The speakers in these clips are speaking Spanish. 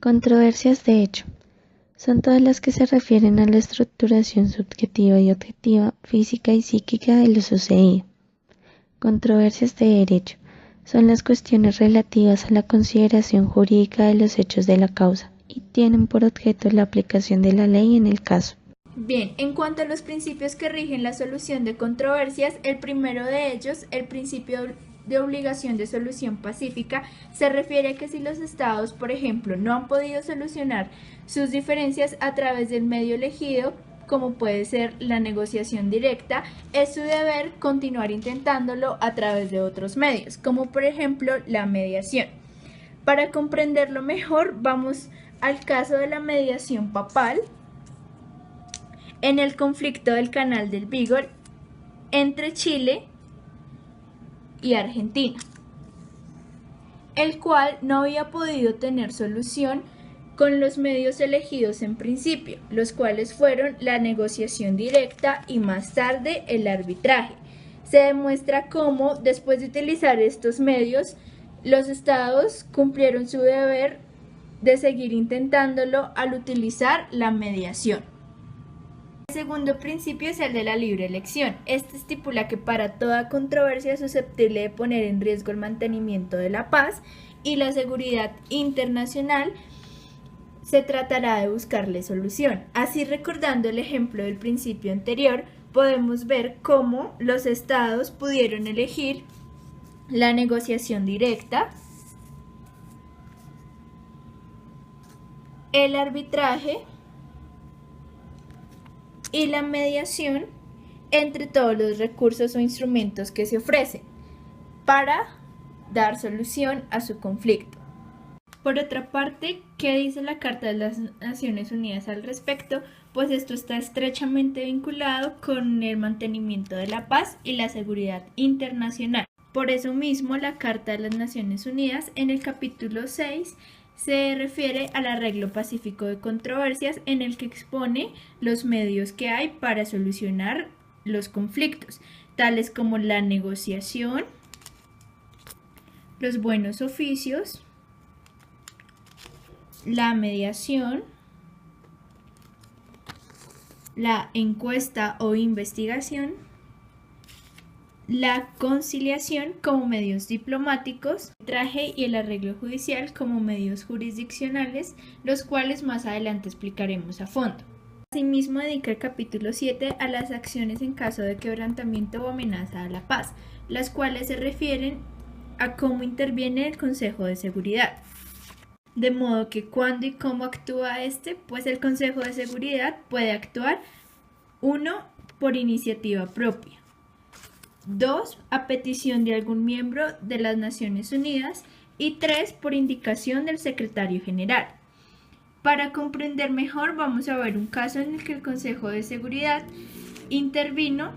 Controversias de hecho. Son todas las que se refieren a la estructuración subjetiva y objetiva, física y psíquica de lo sucedido. Controversias de derecho. Son las cuestiones relativas a la consideración jurídica de los hechos de la causa y tienen por objeto la aplicación de la ley en el caso. Bien, en cuanto a los principios que rigen la solución de controversias, el primero de ellos, el principio de obligación de solución pacífica, se refiere a que si los estados, por ejemplo, no han podido solucionar sus diferencias a través del medio elegido, como puede ser la negociación directa, es su deber continuar intentándolo a través de otros medios, como por ejemplo la mediación. Para comprenderlo mejor, vamos al caso de la mediación papal en el conflicto del Canal del Beagle entre Chile y Argentina, el cual no había podido tener solución con los medios elegidos en principio, los cuales fueron la negociación directa y más tarde el arbitraje. Se demuestra cómo, después de utilizar estos medios, los estados cumplieron su deber de seguir intentándolo al utilizar la mediación. El segundo principio es el de la libre elección. Este estipula que para toda controversia susceptible de poner en riesgo el mantenimiento de la paz y la seguridad internacional, se tratará de buscarle solución. Así, recordando el ejemplo del principio anterior, podemos ver cómo los estados pudieron elegir la negociación directa, el arbitraje y la mediación entre todos los recursos o instrumentos que se ofrecen para dar solución a su conflicto. Por otra parte, ¿qué dice la Carta de las Naciones Unidas al respecto? Pues esto está estrechamente vinculado con el mantenimiento de la paz y la seguridad internacional. Por eso mismo, la Carta de las Naciones Unidas, en el capítulo 6, se refiere al arreglo pacífico de controversias, en el que expone los medios que hay para solucionar los conflictos, tales como la negociación, los buenos oficios, la mediación, la encuesta o investigación, la conciliación como medios diplomáticos, el arbitraje y el arreglo judicial como medios jurisdiccionales, los cuales más adelante explicaremos a fondo. Asimismo, dedica el capítulo 7 a las acciones en caso de quebrantamiento o amenaza a la paz, las cuales se refieren a cómo interviene el Consejo de Seguridad. De modo que cuándo y cómo actúa pues el Consejo de Seguridad puede actuar 1. Por iniciativa propia, 2. A petición de algún miembro de las Naciones Unidas y 3. Por indicación del Secretario General. Para comprender mejor, vamos a ver un caso en el que el Consejo de Seguridad intervino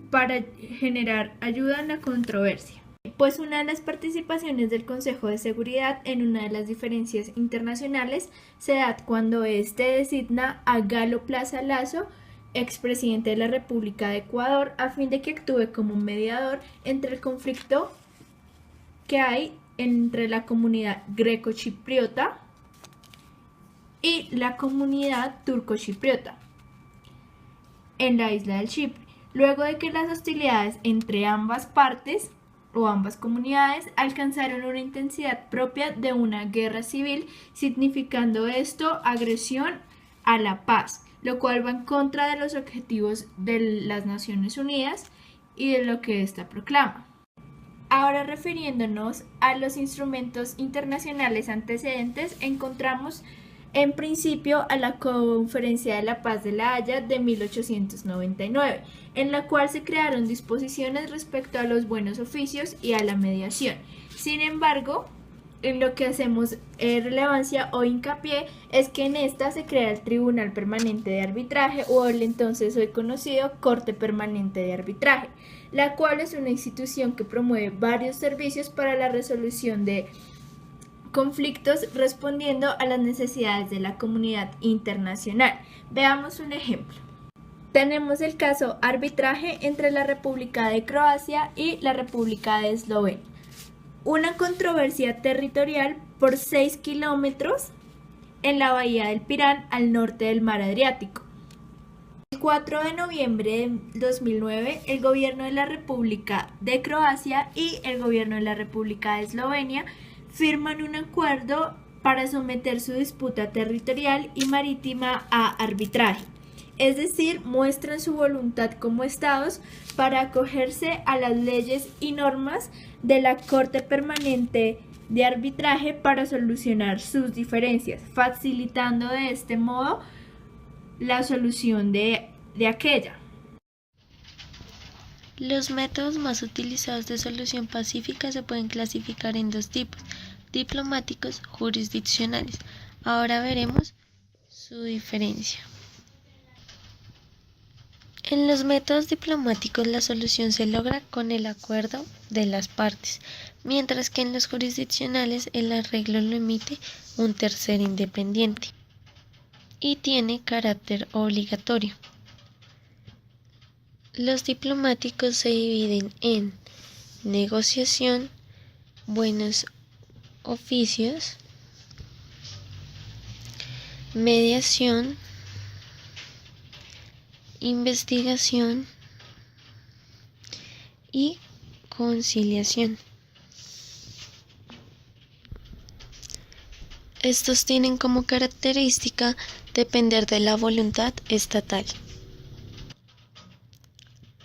para generar ayuda en la controversia. Pues una de las participaciones del Consejo de Seguridad en una de las diferencias internacionales se da cuando designa a Galo Plaza Lazo, expresidente de la República de Ecuador, a fin de que actúe como mediador entre el conflicto que hay entre la comunidad greco-chipriota y la comunidad turco-chipriota en la isla del Chipre, luego de que las hostilidades entre ambas partes o ambas comunidades alcanzaron una intensidad propia de una guerra civil, significando esto agresión a la paz, lo cual va en contra de los objetivos de las Naciones Unidas y de lo que ésta proclama. Ahora, refiriéndonos a los instrumentos internacionales antecedentes, encontramos en principio a la Conferencia de la Paz de La Haya de 1899, en la cual se crearon disposiciones respecto a los buenos oficios y a la mediación. Sin embargo, en lo que hacemos relevancia o hincapié es que en esta se crea el Tribunal Permanente de Arbitraje, o el entonces hoy conocido Corte Permanente de Arbitraje, la cual es una institución que promueve varios servicios para la resolución de conflictos respondiendo a las necesidades de la comunidad internacional. Veamos un ejemplo. Tenemos el caso arbitraje entre la República de Croacia y la República de Eslovenia. Una controversia territorial por 6 kilómetros en la bahía del Pirán al norte del mar Adriático. El 4 de noviembre de 2009, el gobierno de la República de Croacia y el gobierno de la República de Eslovenia firman un acuerdo para someter su disputa territorial y marítima a arbitraje. Es decir, muestran su voluntad como estados para acogerse a las leyes y normas de la Corte Permanente de Arbitraje para solucionar sus diferencias, facilitando de este modo la solución de aquella. Los métodos más utilizados de solución pacífica se pueden clasificar en dos tipos: diplomáticos, jurisdiccionales. Ahora veremos su diferencia. En los métodos diplomáticos la solución se logra con el acuerdo de las partes, mientras que en los jurisdiccionales el arreglo lo emite un tercero independiente y tiene carácter obligatorio. Los diplomáticos se dividen en negociación, buenos oficios, mediación, investigación y conciliación. Estos tienen como característica depender de la voluntad estatal.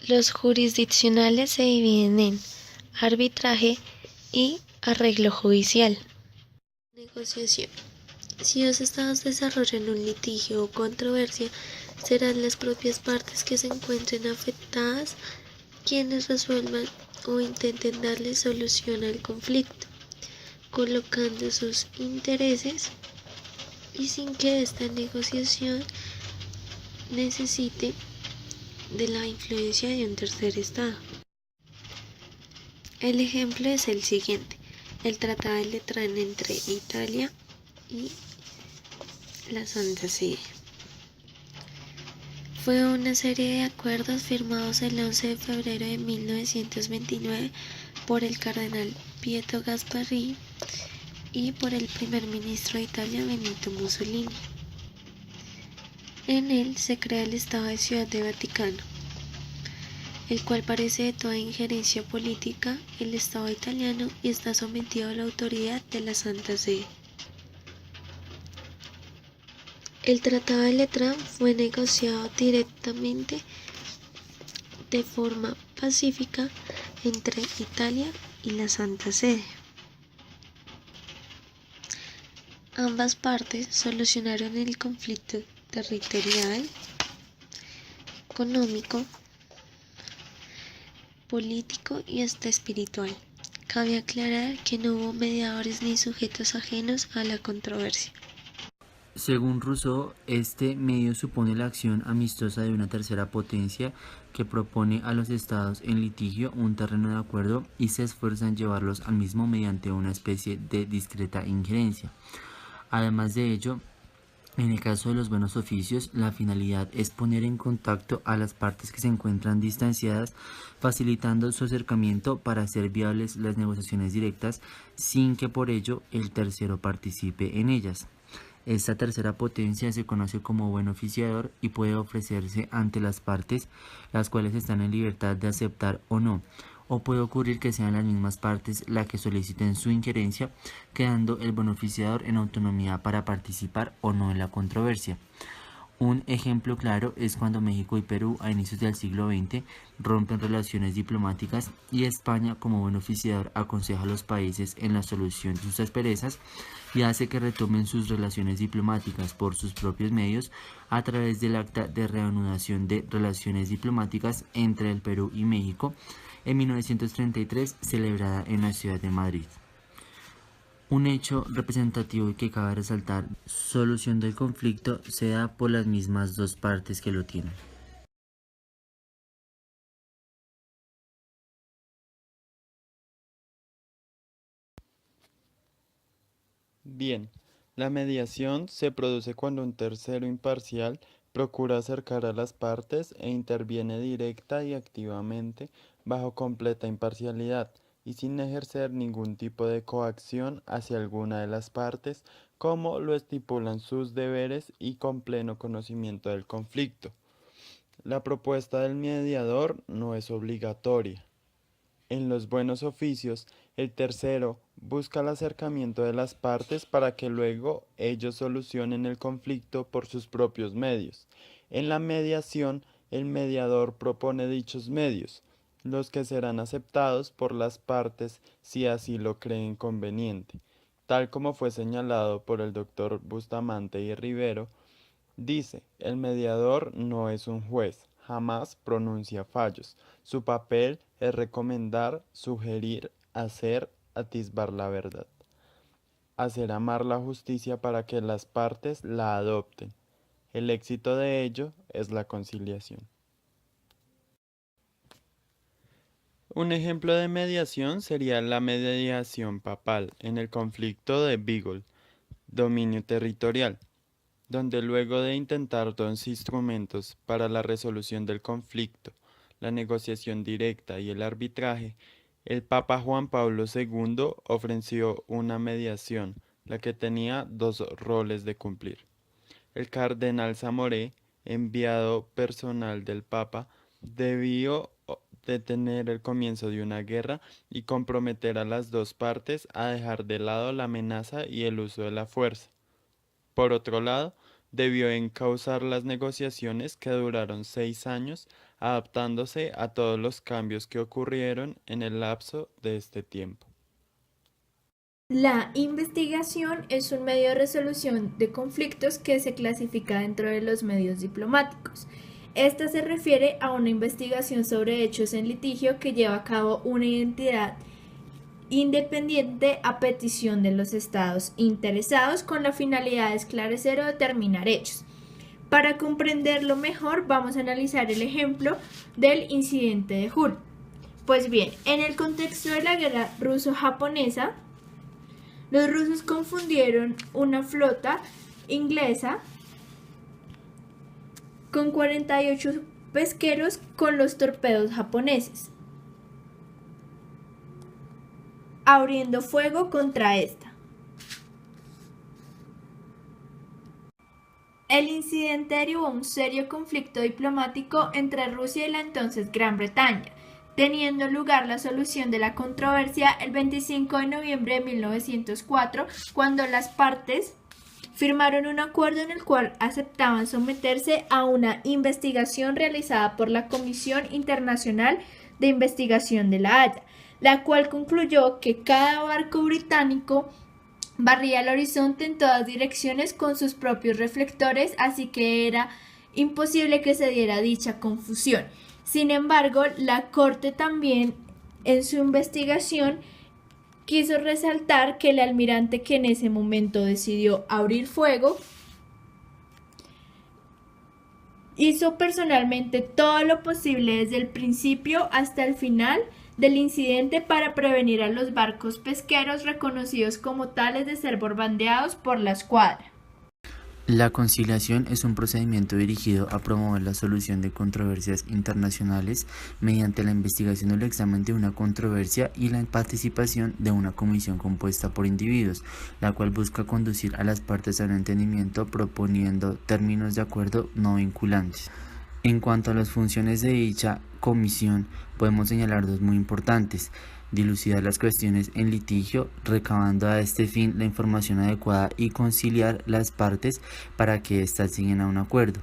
Los jurisdiccionales se dividen en arbitraje y arreglo judicial. Negociación. Si dos estados desarrollan un litigio o controversia, serán las propias partes que se encuentren afectadas quienes resuelvan o intenten darle solución al conflicto, colocando sus intereses y sin que esta negociación necesite de la influencia de un tercer estado. El ejemplo es el siguiente: el Tratado de Letrán entre Italia y la Santa Sede. Fue una serie de acuerdos firmados el 11 de febrero de 1929 por el cardenal Pietro Gasparri y por el primer ministro de Italia, Benito Mussolini. En él se crea el Estado de Ciudad de Vaticano, el cual carece de toda injerencia política el Estado italiano y está sometido a la autoridad de la Santa Sede. El Tratado de Letrán fue negociado directamente de forma pacífica entre Italia y la Santa Sede. Ambas partes solucionaron el conflicto territorial, económico, político y hasta espiritual. Cabe aclarar que no hubo mediadores ni sujetos ajenos a la controversia. Según Rousseau, este medio supone la acción amistosa de una tercera potencia que propone a los estados en litigio un terreno de acuerdo y se esfuerza en llevarlos al mismo mediante una especie de discreta injerencia. Además de ello, en el caso de los buenos oficios, la finalidad es poner en contacto a las partes que se encuentran distanciadas, facilitando su acercamiento para hacer viables las negociaciones directas sin que por ello el tercero participe en ellas. Esta tercera potencia se conoce como buen oficiador y puede ofrecerse ante las partes, las cuales están en libertad de aceptar o no, o puede ocurrir que sean las mismas partes las que soliciten su injerencia, quedando el buen oficiador en autonomía para participar o no en la controversia. Un ejemplo claro es cuando México y Perú a inicios del siglo XX rompen relaciones diplomáticas y España como buen oficiador aconseja a los países en la solución de sus asperezas y hace que retomen sus relaciones diplomáticas por sus propios medios a través del acta de reanudación de relaciones diplomáticas entre el Perú y México en 1933 celebrada en la ciudad de Madrid. Un hecho representativo y que cabe resaltar: solución del conflicto se da por las mismas dos partes que lo tienen. Bien, la mediación se produce cuando un tercero imparcial procura acercar a las partes e interviene directa y activamente bajo completa imparcialidad y sin ejercer ningún tipo de coacción hacia alguna de las partes, como lo estipulan sus deberes y con pleno conocimiento del conflicto. La propuesta del mediador no es obligatoria. En los buenos oficios, el tercero busca el acercamiento de las partes para que luego ellos solucionen el conflicto por sus propios medios. En la mediación, el mediador propone dichos medios, los que serán aceptados por las partes si así lo creen conveniente. Tal como fue señalado por el doctor Bustamante y Rivero, dice, el mediador no es un juez, jamás pronuncia fallos. Su papel es recomendar, sugerir, hacer, atisbar la verdad. Hacer amar la justicia para que las partes la adopten. El éxito de ello es la conciliación. Un ejemplo de mediación sería la mediación papal en el conflicto de Beagle, dominio territorial, donde luego de intentar dos instrumentos para la resolución del conflicto, la negociación directa y el arbitraje, el Papa Juan Pablo II ofreció una mediación, la que tenía dos roles de cumplir. El cardenal Zamoré, enviado personal del Papa, debió detener el comienzo de una guerra y comprometer a las dos partes a dejar de lado la amenaza y el uso de la fuerza. Por otro lado, debió encauzar las negociaciones que duraron 6 años, adaptándose a todos los cambios que ocurrieron en el lapso de este tiempo. La investigación es un medio de resolución de conflictos que se clasifica dentro de los medios diplomáticos. Esta se refiere a una investigación sobre hechos en litigio que lleva a cabo una entidad independiente a petición de los estados interesados con la finalidad de esclarecer o determinar hechos. Para comprenderlo mejor, vamos a analizar el ejemplo del incidente de Hull. Pues bien, en el contexto de la guerra ruso-japonesa, los rusos confundieron una flota inglesa con 48 pesqueros con los torpedos japoneses, abriendo fuego contra esta. El incidente derivó a un serio conflicto diplomático entre Rusia y la entonces Gran Bretaña, teniendo lugar la solución de la controversia el 25 de noviembre de 1904, cuando las partes firmaron un acuerdo en el cual aceptaban someterse a una investigación realizada por la Comisión Internacional de Investigación de La Haya, la cual concluyó que cada barco británico barría el horizonte en todas direcciones con sus propios reflectores, así que era imposible que se diera dicha confusión. Sin embargo, la Corte también, en su investigación, quiso resaltar que el almirante que en ese momento decidió abrir fuego hizo personalmente todo lo posible desde el principio hasta el final del incidente para prevenir a los barcos pesqueros reconocidos como tales de ser bombardeados por la escuadra. La conciliación es un procedimiento dirigido a promover la solución de controversias internacionales mediante la investigación o el examen de una controversia y la participación de una comisión compuesta por individuos, la cual busca conducir a las partes a un entendimiento proponiendo términos de acuerdo no vinculantes. En cuanto a las funciones de dicha comisión, podemos señalar dos muy importantes: dilucidar las cuestiones en litigio, recabando a este fin la información adecuada y conciliar las partes para que éstas lleguen a un acuerdo.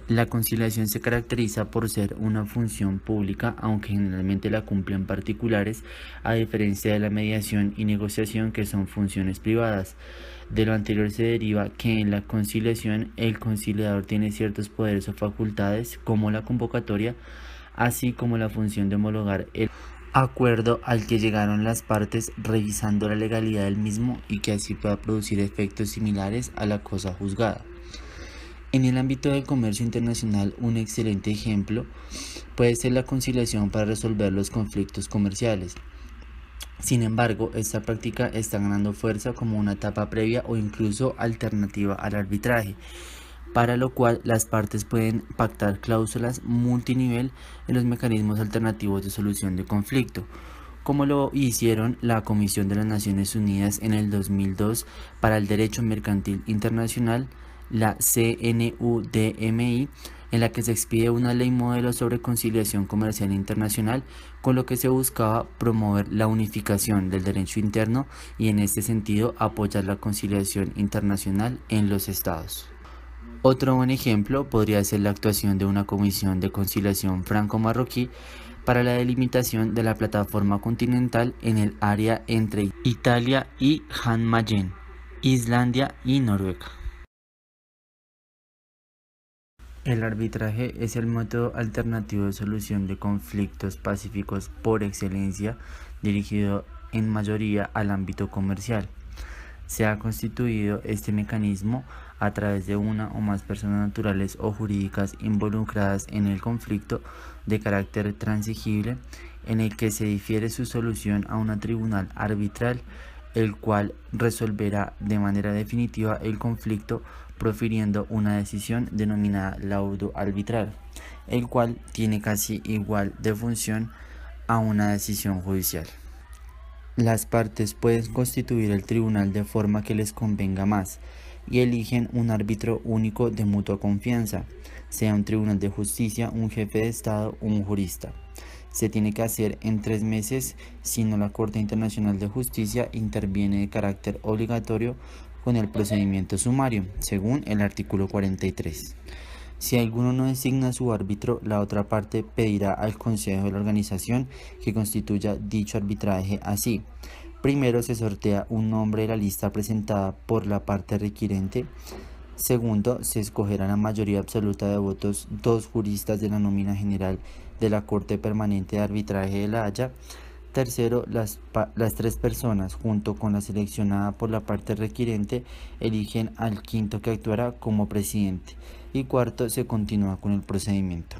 La conciliación se caracteriza por ser una función pública, aunque generalmente la cumplen particulares, a diferencia de la mediación y negociación, que son funciones privadas. De lo anterior se deriva que en la conciliación el conciliador tiene ciertos poderes o facultades, como la convocatoria, así como la función de homologar el acuerdo al que llegaron las partes, revisando la legalidad del mismo y que así pueda producir efectos similares a la cosa juzgada. En el ámbito del comercio internacional, un excelente ejemplo puede ser la conciliación para resolver los conflictos comerciales. Sin embargo, esta práctica está ganando fuerza como una etapa previa o incluso alternativa al arbitraje, para lo cual las partes pueden pactar cláusulas multinivel en los mecanismos alternativos de solución de conflicto, como lo hicieron la Comisión de las Naciones Unidas en el 2002 para el Derecho Mercantil Internacional, la CNUDMI, en la que se expide una ley modelo sobre conciliación comercial internacional, con lo que se buscaba promover la unificación del derecho interno y en este sentido apoyar la conciliación internacional en los estados. Otro buen ejemplo podría ser la actuación de una comisión de conciliación franco-marroquí para la delimitación de la plataforma continental en el área entre Italia y Jan Mayen, Islandia y Noruega. El arbitraje es el método alternativo de solución de conflictos pacíficos por excelencia, dirigido en mayoría al ámbito comercial. Se ha constituido este mecanismo a través de una o más personas naturales o jurídicas involucradas en el conflicto de carácter transigible, en el que se difiere su solución a un tribunal arbitral, el cual resolverá de manera definitiva el conflicto profiriendo una decisión denominada laudo arbitral, el cual tiene casi igual de función a una decisión judicial. Las partes pueden constituir el tribunal de forma que les convenga más y eligen un árbitro único de mutua confianza, sea un tribunal de justicia, un jefe de Estado o un jurista. Se tiene que hacer en 3 meses, si no la Corte Internacional de Justicia interviene de carácter obligatorio con el procedimiento sumario, según el artículo 43. Si alguno no designa su árbitro, la otra parte pedirá al Consejo de la organización que constituya dicho arbitraje así. Primero se sortea un nombre de la lista presentada por la parte requirente. Segundo, se escogerá la mayoría absoluta de votos 2 juristas de la nómina general de la Corte Permanente de Arbitraje de La Haya. Tercero, las 3 personas, junto con la seleccionada por la parte requirente, eligen al quinto que actuará como presidente. Y cuarto, se continúa con el procedimiento.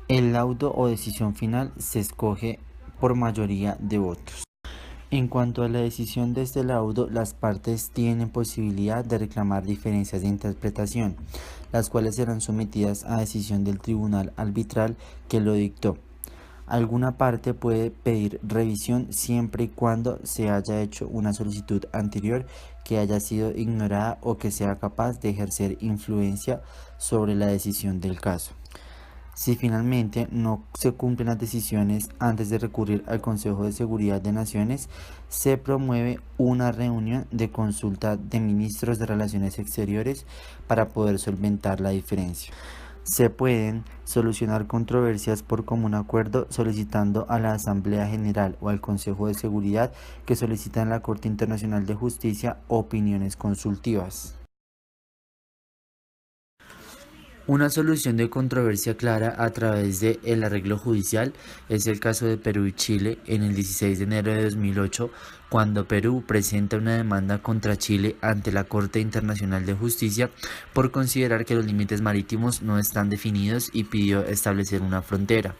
El laudo o decisión final se escoge por mayoría de votos. En cuanto a la decisión de este laudo, las partes tienen posibilidad de reclamar diferencias de interpretación, las cuales serán sometidas a decisión del tribunal arbitral que lo dictó. Alguna parte puede pedir revisión siempre y cuando se haya hecho una solicitud anterior que haya sido ignorada o que sea capaz de ejercer influencia sobre la decisión del caso. Si finalmente no se cumplen las decisiones antes de recurrir al Consejo de Seguridad de Naciones, se promueve una reunión de consulta de ministros de Relaciones Exteriores para poder solventar la diferencia. Se pueden solucionar controversias por común acuerdo solicitando a la Asamblea General o al Consejo de Seguridad que solicitan a la Corte Internacional de Justicia opiniones consultivas. Una solución de controversia clara a través del arreglo judicial es el caso de Perú y Chile en el 16 de enero de 2008, cuando Perú presenta una demanda contra Chile ante la Corte Internacional de Justicia por considerar que los límites marítimos no están definidos y pidió establecer una frontera.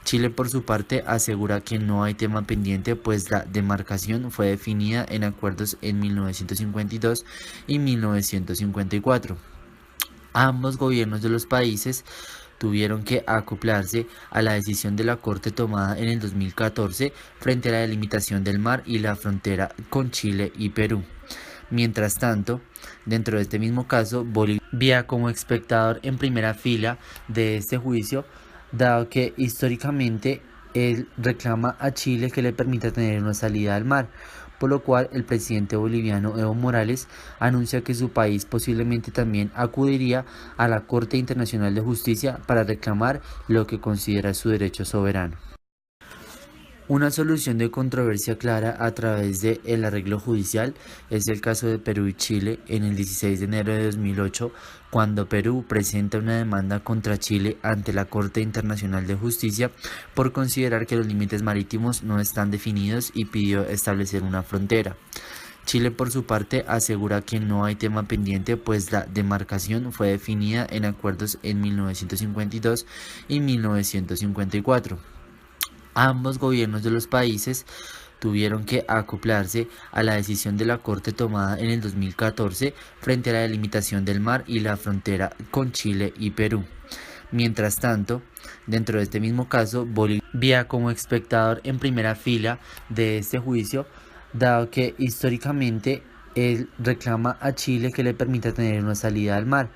Chile, por su parte, asegura que no hay tema pendiente, pues la demarcación fue definida en acuerdos en 1952 y 1954. Ambos gobiernos de los países tuvieron que acoplarse a la decisión de la Corte tomada en el 2014 frente a la delimitación del mar y la frontera con Chile y Perú. Mientras tanto, dentro de este mismo caso, Bolivia como espectador en primera fila de este juicio, dado que históricamente él reclama a Chile que le permita tener una salida al mar, por lo cual el presidente boliviano Evo Morales anuncia que su país posiblemente también acudiría a la Corte Internacional de Justicia para reclamar lo que considera su derecho soberano. Una solución de controversia clara a través del arreglo judicial es el caso de Perú y Chile en el 16 de enero de 2008, cuando Perú presenta una demanda contra Chile ante la Corte Internacional de Justicia por considerar que los límites marítimos no están definidos y pidió establecer una frontera. Chile, por su parte, asegura que no hay tema pendiente, pues la demarcación fue definida en acuerdos en 1952 y 1954. Ambos gobiernos de los países tuvieron que acoplarse a la decisión de la Corte tomada en el 2014 frente a la delimitación del mar y la frontera con Chile y Perú. Mientras tanto, dentro de este mismo caso, Bolivia como espectador en primera fila de este juicio, dado que históricamente él reclama a Chile que le permita tener una salida al mar,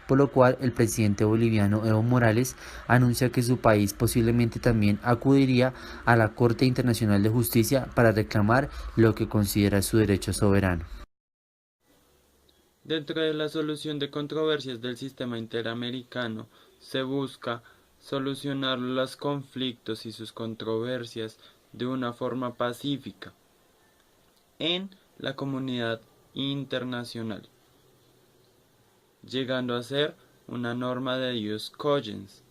por lo cual el presidente boliviano Evo Morales anuncia que su país posiblemente también acudiría a la Corte Internacional de Justicia para reclamar lo que considera su derecho soberano. Dentro de la solución de controversias del sistema interamericano, se busca solucionar los conflictos y sus controversias de una forma pacífica en la comunidad internacional, llegando a ser una norma de ius cogens.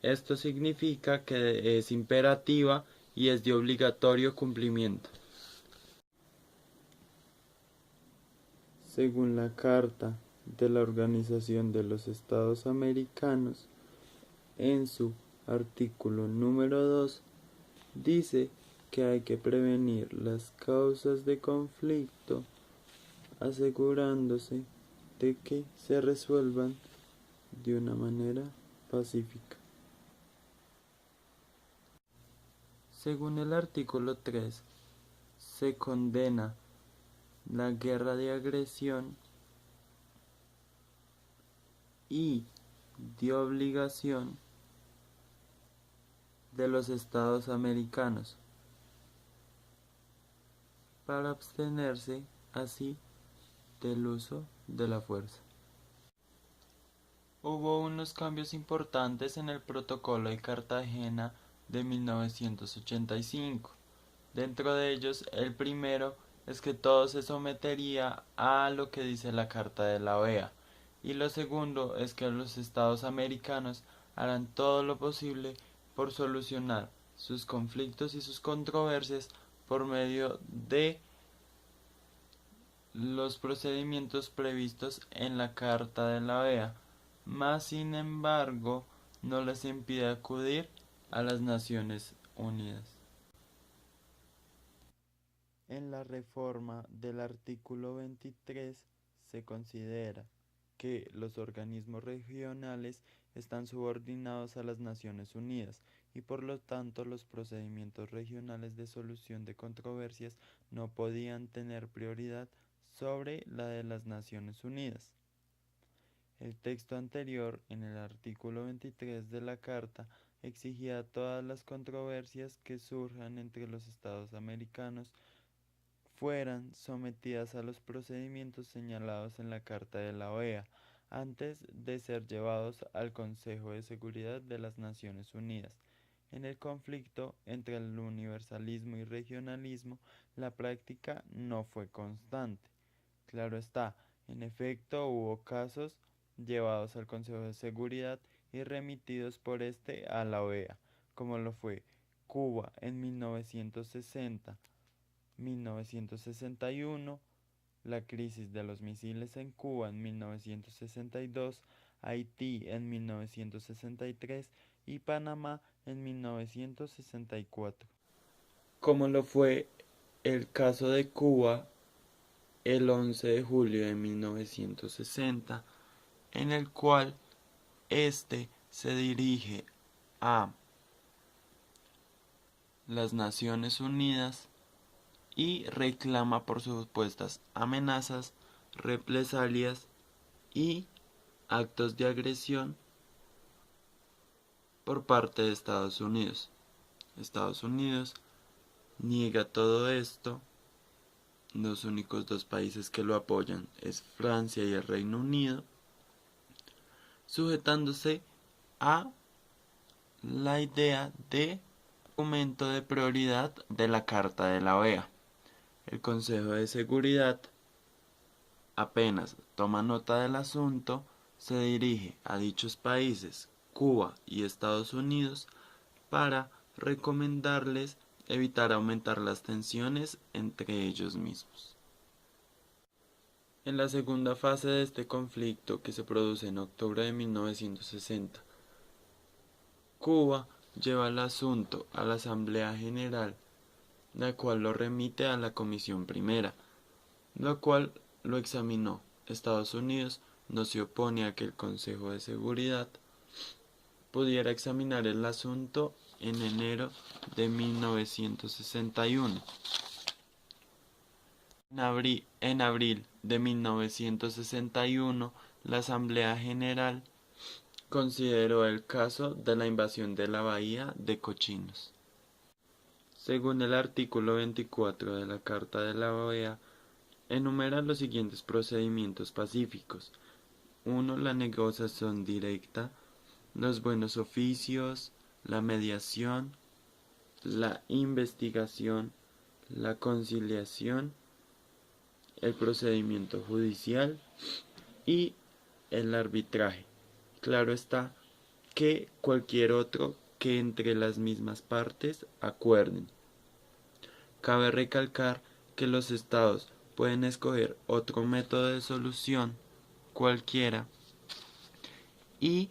Esto significa que es imperativa y es de obligatorio cumplimiento. Según la Carta de la Organización de los Estados Americanos, en su artículo número 2, dice que hay que prevenir las causas de conflicto asegurándose de que se resuelvan de una manera pacífica. Según el artículo 3, se condena la guerra de agresión y de obligación de los Estados americanos para abstenerse así del uso de la fuerza. Hubo unos cambios importantes en el Protocolo de Cartagena de 1985. Dentro de ellos, el primero es que todo se sometería a lo que dice la Carta de la OEA, y lo segundo es que los Estados americanos harán todo lo posible por solucionar sus conflictos y sus controversias por medio de los procedimientos previstos en la Carta de la OEA, mas sin embargo no les impide acudir a las Naciones Unidas. En la reforma del artículo 23 se considera que los organismos regionales están subordinados a las Naciones Unidas y por lo tanto los procedimientos regionales de solución de controversias no podían tener prioridad sobre la de las Naciones Unidas. El texto anterior, en el artículo 23 de la Carta, exigía todas las controversias que surjan entre los Estados americanos fueran sometidas a los procedimientos señalados en la Carta de la OEA antes de ser llevados al Consejo de Seguridad de las Naciones Unidas. En el conflicto entre el universalismo y regionalismo, la práctica no fue constante. Claro está, en efecto hubo casos llevados al Consejo de Seguridad y remitidos por este a la OEA, como lo fue Cuba en 1960, 1961, la crisis de los misiles en Cuba en 1962, Haití en 1963 y Panamá en 1964. Como lo fue el caso de Cuba el 11 de julio de 1960, en el cual este se dirige a las Naciones Unidas y reclama por supuestas amenazas, represalias y actos de agresión por parte de Estados Unidos. Estados Unidos niega todo esto. Los únicos dos países que lo apoyan es Francia y el Reino Unido, sujetándose a la idea de aumento de prioridad de la Carta de la OEA. El Consejo de Seguridad apenas toma nota del asunto, se dirige a dichos países, Cuba y Estados Unidos, para recomendarles evitar aumentar las tensiones entre ellos mismos. En la segunda fase de este conflicto, que se produce en octubre de 1960, Cuba lleva el asunto a la Asamblea General, la cual lo remite a la Comisión Primera, la cual lo examinó. Estados Unidos no se opone a que el Consejo de Seguridad pudiera examinar el asunto en enero de 1961. En abril de 1961, la Asamblea General consideró el caso de la invasión de la Bahía de Cochinos. Según el artículo 24 de la Carta de la OEA, enumera los siguientes procedimientos pacíficos: 1. La negociación directa, los buenos oficios, la mediación, la investigación, la conciliación, el procedimiento judicial y el arbitraje. Claro está que cualquier otro que entre las mismas partes acuerden. Cabe recalcar que los estados pueden escoger otro método de solución, cualquiera, y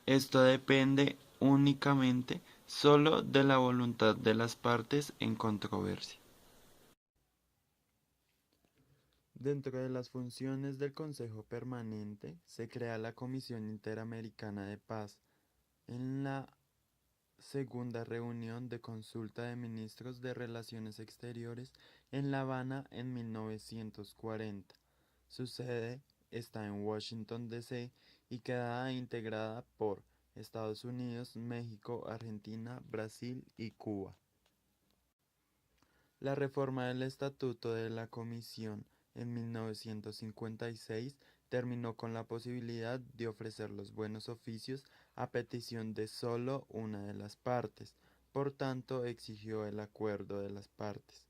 esto depende únicamente solo de la voluntad de las partes en controversia. Dentro de las funciones del Consejo Permanente se crea la Comisión Interamericana de Paz. En la segunda reunión de consulta de ministros de Relaciones Exteriores en La Habana en 1940. Su sede está en Washington, D.C. y queda integrada por Estados Unidos, México, Argentina, Brasil y Cuba. La reforma del Estatuto de la Comisión en 1956 terminó con la posibilidad de ofrecer los buenos oficios a petición de solo una de las partes, por tanto exigió el acuerdo de las partes.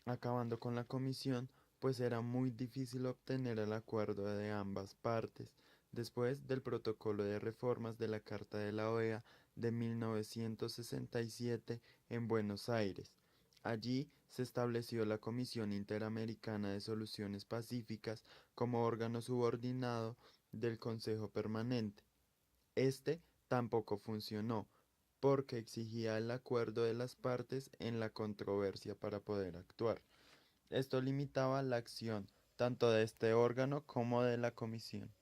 Acabando con la comisión, pues era muy difícil obtener el acuerdo de ambas partes, después del protocolo de reformas de la Carta de la OEA de 1967 en Buenos Aires. Allí se estableció la Comisión Interamericana de Soluciones Pacíficas como órgano subordinado del Consejo Permanente. Este tampoco funcionó, porque exigía el acuerdo de las partes en la controversia para poder actuar. Esto limitaba la acción tanto de este órgano como de la Comisión.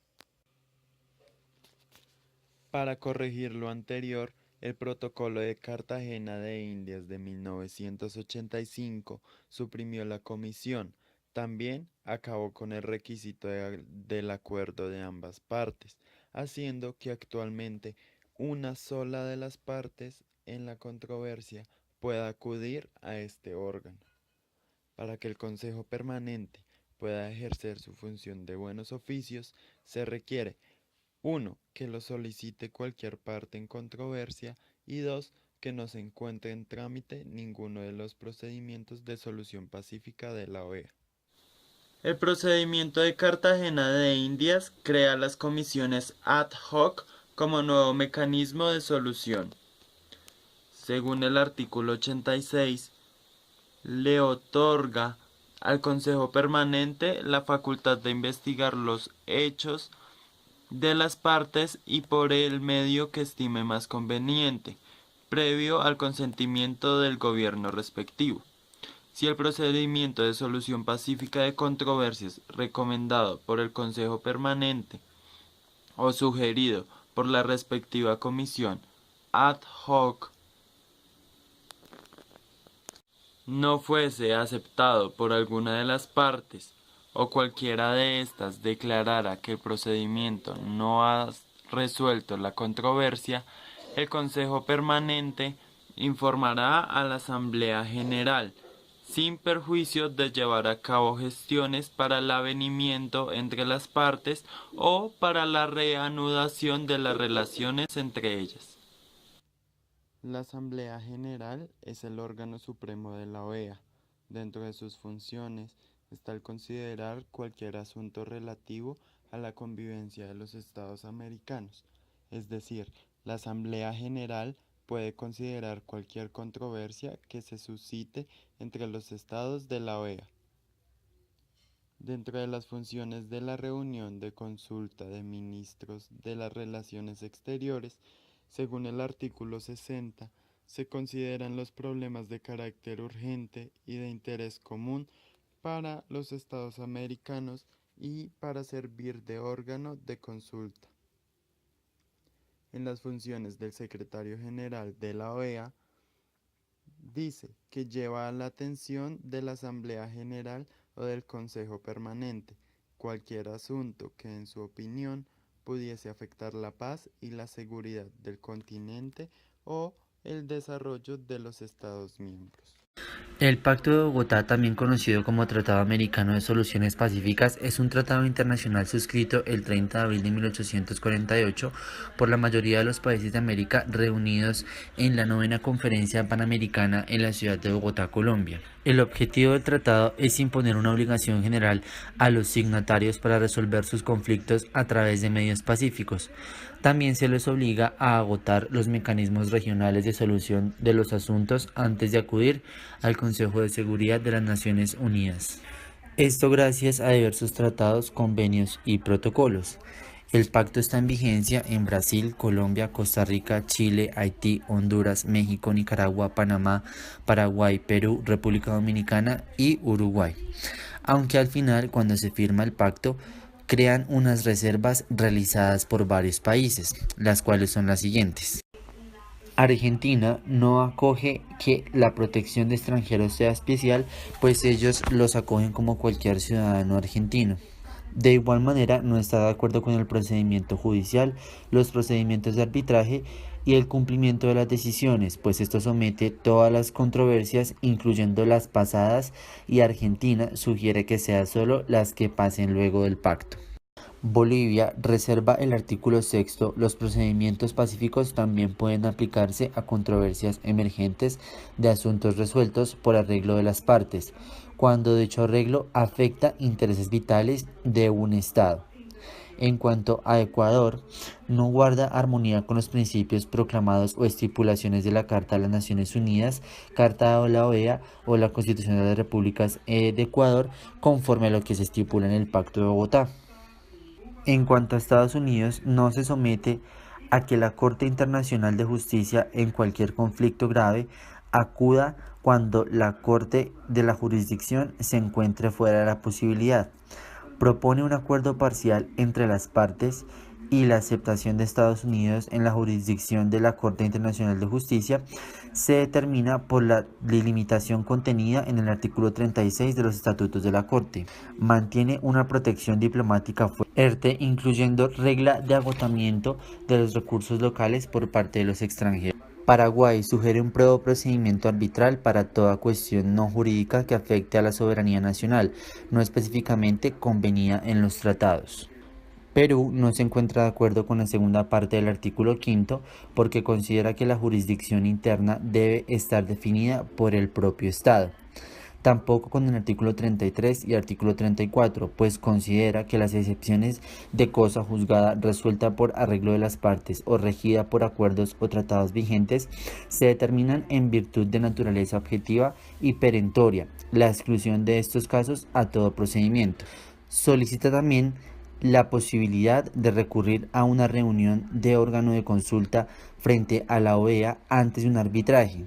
Para corregir lo anterior, el Protocolo de Cartagena de Indias de 1985 suprimió la comisión. También acabó con el requisito del acuerdo de ambas partes, haciendo que actualmente una sola de las partes en la controversia pueda acudir a este órgano. Para que el Consejo Permanente pueda ejercer su función de buenos oficios, se requiere 1. Que lo solicite cualquier parte en controversia y 2. Que no se encuentre en trámite ninguno de los procedimientos de solución pacífica de la OEA. El procedimiento de Cartagena de Indias crea las comisiones ad hoc como nuevo mecanismo de solución. Según el artículo 86, le otorga al Consejo Permanente la facultad de investigar los hechos de las partes y por el medio que estime más conveniente, previo al consentimiento del gobierno respectivo. Si el procedimiento de solución pacífica de controversias recomendado por el Consejo Permanente o sugerido por la respectiva comisión ad hoc no fuese aceptado por alguna de las partes o cualquiera de éstas declarara que el procedimiento no ha resuelto la controversia, el Consejo Permanente informará a la Asamblea General, sin perjuicio de llevar a cabo gestiones para el avenimiento entre las partes o para la reanudación de las relaciones entre ellas. La Asamblea General es el órgano supremo de la OEA. Dentro de sus funciones está el considerar cualquier asunto relativo a la convivencia de los Estados americanos. Es decir, la Asamblea General puede considerar cualquier controversia que se suscite entre los estados de la OEA. Dentro de las funciones de la reunión de consulta de ministros de las Relaciones Exteriores, según el artículo 60, se consideran los problemas de carácter urgente y de interés común para los estados americanos y para servir de órgano de consulta. en las funciones del secretario general de la OEA, dice que lleva a la atención de la Asamblea General o del Consejo Permanente cualquier asunto que, en su opinión, pudiese afectar la paz y la seguridad del continente o el desarrollo de los Estados miembros. El Pacto de Bogotá, también conocido como Tratado Americano de Soluciones Pacíficas, es un tratado internacional suscrito el 30 de abril de 1848 por la mayoría de los países de América reunidos en la 9ª Conferencia Panamericana en la ciudad de Bogotá, Colombia. El objetivo del tratado es imponer una obligación general a los signatarios para resolver sus conflictos a través de medios pacíficos. También se les obliga a agotar los mecanismos regionales de solución de los asuntos antes de acudir al Consejo de Seguridad de las Naciones Unidas. Esto gracias a diversos tratados, convenios y protocolos. El pacto está en vigencia en Brasil, Colombia, Costa Rica, Chile, Haití, Honduras, México, Nicaragua, Panamá, Paraguay, Perú, República Dominicana y Uruguay. Aunque al final, cuando se firma el pacto, crean unas reservas realizadas por varios países, las cuales son las siguientes. Argentina no acoge que la protección de extranjeros sea especial, pues ellos los acogen como cualquier ciudadano argentino. De igual manera, no está de acuerdo con el procedimiento judicial, los procedimientos de arbitraje y el cumplimiento de las decisiones, pues esto somete todas las controversias, incluyendo las pasadas, y Argentina sugiere que sean solo las que pasen luego del pacto. Bolivia reserva el artículo 6. Los procedimientos pacíficos también pueden aplicarse a controversias emergentes de asuntos resueltos por arreglo de las partes, cuando dicho arreglo afecta intereses vitales de un Estado. En cuanto a Ecuador, no guarda armonía con los principios proclamados o estipulaciones de la Carta de las Naciones Unidas, Carta de la OEA o la Constitución de las Repúblicas de Ecuador, conforme a lo que se estipula en el Pacto de Bogotá. En cuanto a Estados Unidos, no se somete a que la Corte Internacional de Justicia en cualquier conflicto grave acuda cuando la Corte de la jurisdicción se encuentre fuera de la posibilidad. Propone un acuerdo parcial entre las partes y la aceptación de Estados Unidos en la jurisdicción de la Corte Internacional de Justicia se determina por la delimitación contenida en el artículo 36 de los estatutos de la Corte. Mantiene una protección diplomática fuerte, incluyendo regla de agotamiento de los recursos locales por parte de los extranjeros. Paraguay sugiere un procedimiento arbitral para toda cuestión no jurídica que afecte a la soberanía nacional, no específicamente convenida en los tratados. Perú no se encuentra de acuerdo con la segunda parte del artículo 5 porque considera que la jurisdicción interna debe estar definida por el propio Estado. Tampoco con el artículo 33 y artículo 34, pues considera que las excepciones de cosa juzgada resuelta por arreglo de las partes o regida por acuerdos o tratados vigentes se determinan en virtud de naturaleza objetiva y perentoria, la exclusión de estos casos a todo procedimiento. Solicita también la posibilidad de recurrir a una reunión de órgano de consulta frente a la OEA antes de un arbitraje,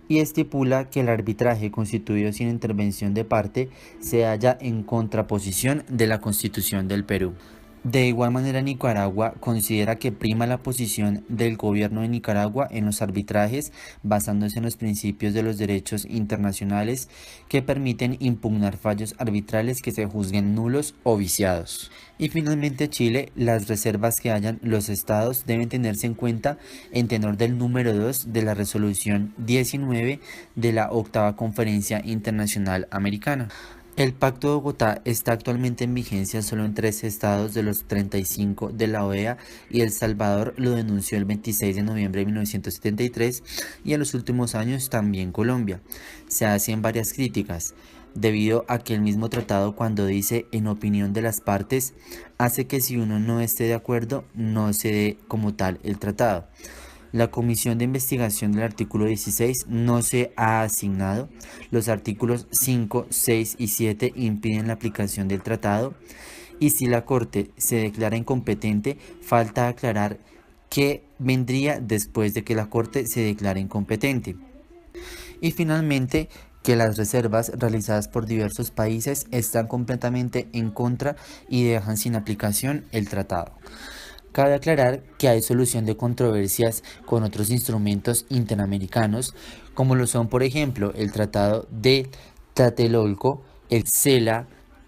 y estipula que el arbitraje constituido sin intervención de parte se halla en contraposición de la Constitución del Perú. De igual manera, Nicaragua considera que prima la posición del gobierno de Nicaragua en los arbitrajes, basándose en los principios de los derechos internacionales que permiten impugnar fallos arbitrales que se juzguen nulos o viciados. Y finalmente, Chile, las reservas que hayan los estados deben tenerse en cuenta en tenor del número 2 de la resolución 19 de la 8ª Conferencia Internacional Americana. El Pacto de Bogotá está actualmente en vigencia solo en 13 estados de los 35 de la OEA, y El Salvador lo denunció el 26 de noviembre de 1973, y en los últimos años también Colombia. Se hacen varias críticas, debido a que el mismo tratado, cuando dice en opinión de las partes, hace que si uno no esté de acuerdo no se dé como tal el tratado. La comisión de investigación del artículo 16 no se ha asignado. Los artículos 5, 6 y 7 impiden la aplicación del tratado. Y si la Corte se declara incompetente, falta aclarar qué vendría después de que la Corte se declare incompetente. Y finalmente, que las reservas realizadas por diversos países están completamente en contra y dejan sin aplicación el tratado. Cabe aclarar que hay solución de controversias con otros instrumentos interamericanos, como lo son, por ejemplo, el Tratado de Tlatelolco, el CELA,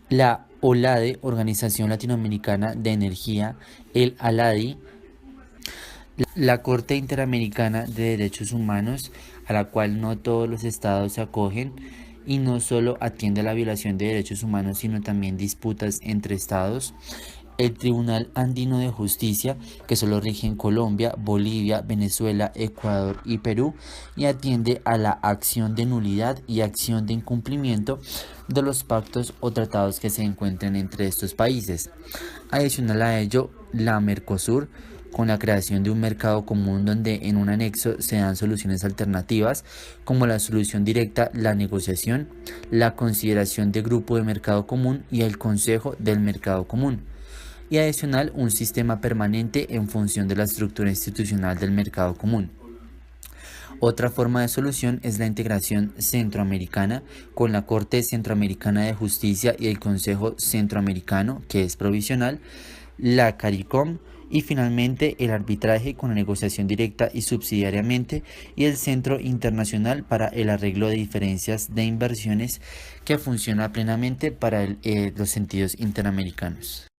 la OLADE, Organización Latinoamericana de Energía, el ALADI, la Corte Interamericana de Derechos Humanos, a la cual no todos los estados se acogen y no solo atiende a la violación de derechos humanos, sino también disputas entre estados. El Tribunal Andino de Justicia, que solo rige en Colombia, Bolivia, Venezuela, Ecuador y Perú, y atiende a la acción de nulidad y acción de incumplimiento de los pactos o tratados que se encuentren entre estos países. Adicional a ello, la Mercosur, con la creación de un mercado común donde en un anexo se dan soluciones alternativas como la solución directa, la negociación, la consideración de grupo de mercado común y el consejo del mercado común. Y adicional, un sistema permanente en función de la estructura institucional del mercado común. Otra forma de solución es la integración centroamericana con la Corte Centroamericana de Justicia y el Consejo Centroamericano, que es provisional, la CARICOM, y finalmente el arbitraje con la negociación directa y subsidiariamente, y el Centro Internacional para el Arreglo de Diferencias de Inversiones, que funciona plenamente para los sentidos interamericanos.